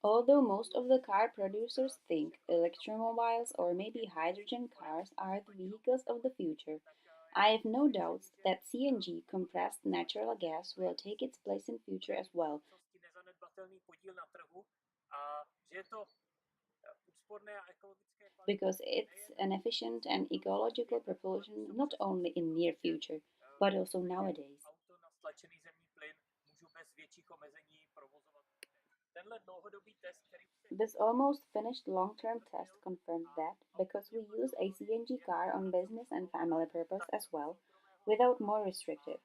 Although most of the car producers think electromobiles or maybe hydrogen cars are the vehicles of the future, I have no doubts that CNG, compressed natural gas, will take its place in future as well, because it's an efficient and ecological propulsion not only in near future, but also nowadays. This almost finished long-term test confirmed that, because we use a CNG car on business and family purpose as well, without more restrictive.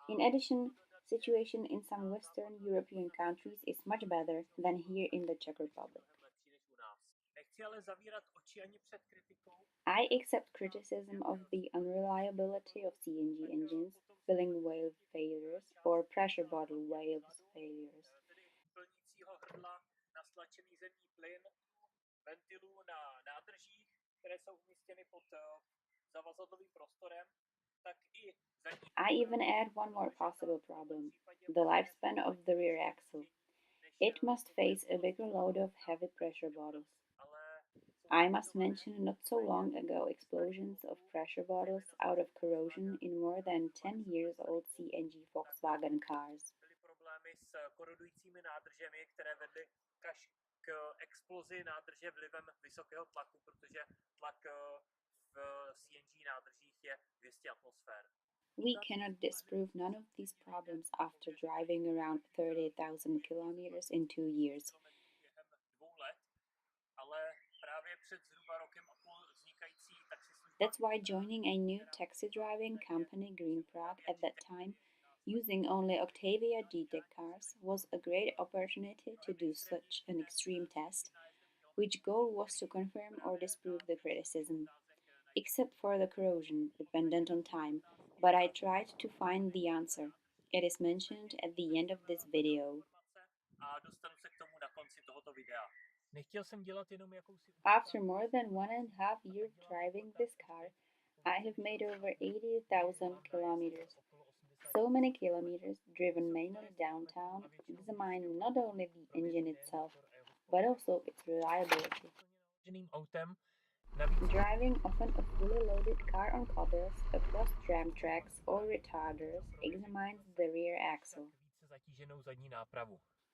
In addition, situation in some Western European countries is much better than here in the Czech Republic. I accept criticism of the unreliability of CNG engines, filling valve failures, or pressure bottle valves failures. I even add one more possible problem: the lifespan of the rear axle. It must face a bigger load of heavy pressure bottles. I must mention not so long ago explosions of pressure bottles out of corrosion in more than 10 years old CNG Volkswagen cars. We cannot disprove none of these problems after driving around 30,000 kilometers in 2 years. That's why joining a new taxi driving company, Green Prague, at that time, using only Octavia G-tec cars, was a great opportunity to do such an extreme test, which goal was to confirm or disprove the criticism, except for the corrosion, dependent on time, but I tried to find the answer. It is mentioned at the end of this video. After more than 1.5 years driving this car, I have made over 80,000 kilometers. So many kilometers, driven mainly downtown, examining not only the engine itself, but also its reliability. Driving often a fully loaded car on cobbles, across tram tracks or retarders, examines the rear axle.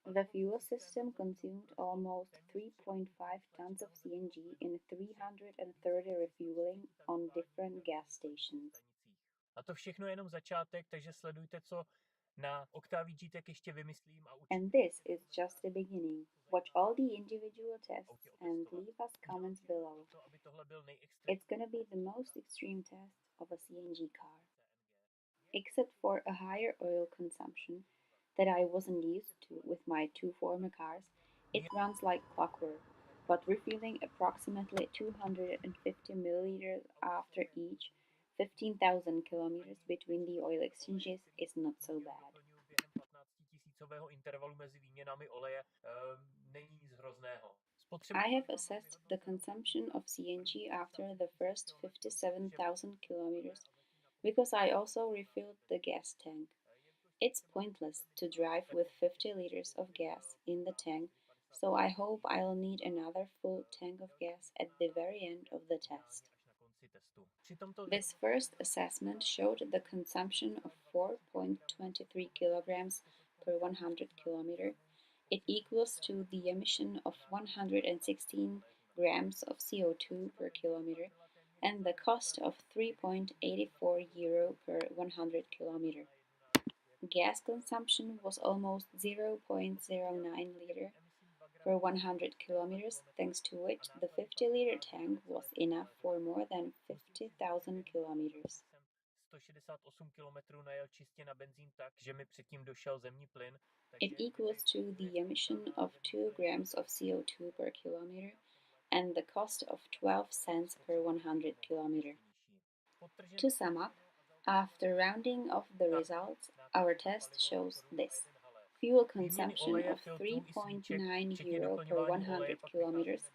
The fuel system consumed almost 3.5 tons of CNG in 330 refueling on different gas stations. And this is just the beginning. Watch all the individual tests and leave us comments below. It's gonna be the most extreme test of a CNG car. Except for a higher oil consumption that I wasn't used to with my two former cars, it runs like clockwork, but refueling approximately 250 milliliters after each 15,000 kilometers between the oil exchanges is not so bad. I have assessed the consumption of CNG after the first 57,000 kilometers because I also refilled the gas tank. It's pointless to drive with 50 liters of gas in the tank, so I hope I'll need another full tank of gas at the very end of the test. This first assessment showed the consumption of 4.23 kilograms per 100 kilometer. It equals to the emission of 116 grams of CO2 per kilometer and the cost of €3.84 per 100 kilometer. Gas consumption was almost 0.09 liter per 100 kilometers, thanks to which the 50-liter tank was enough for more than 50,000 kilometers. It equals to the emission of 2 grams of CO2 per kilometer and the cost of 12 cents per 100 kilometer. To sum up, after rounding off the results, our test shows this: fuel consumption of €3.9 per 100 kilometers,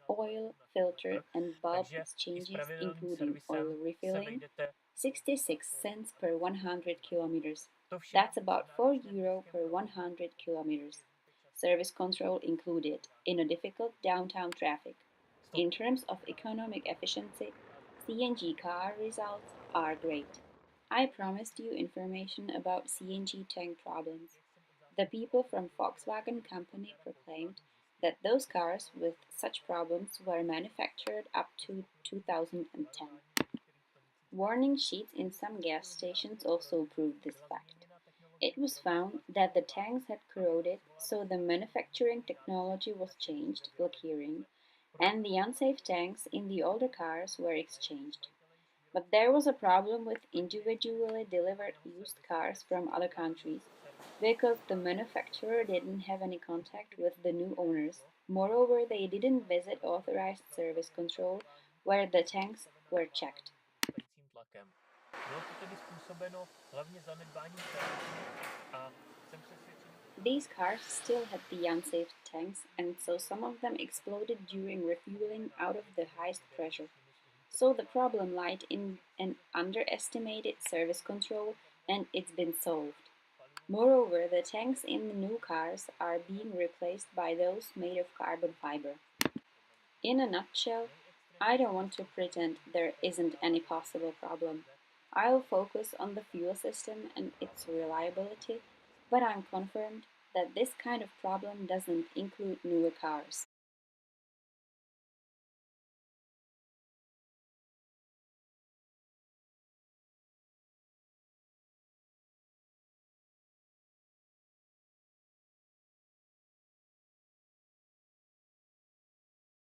oil, filter and bulb exchanges including oil refilling, 66 cents per 100 kilometers. That's about €4 per 100 kilometers. Service control included in a difficult downtown traffic. In terms of economic efficiency, CNG car results are great. I promised you information about CNG tank problems. The people from Volkswagen Company proclaimed that those cars with such problems were manufactured up to 2010. Warning sheets in some gas stations also proved this fact. It was found that the tanks had corroded, so the manufacturing technology was changed, like hearing, and the unsafe tanks in the older cars were exchanged. But there was a problem with individually delivered used cars from other countries because the manufacturer didn't have any contact with the new owners. Moreover, they didn't visit authorized service control where the tanks were checked. These cars still had the unsafe tanks, and so some of them exploded during refueling out of the highest pressure. So the problem lied in an underestimated service control, and it's been solved. Moreover, the tanks in the new cars are being replaced by those made of carbon fiber. In a nutshell, I don't want to pretend there isn't any possible problem. I'll focus on the fuel system and its reliability, but I'm confirmed that this kind of problem doesn't include newer cars.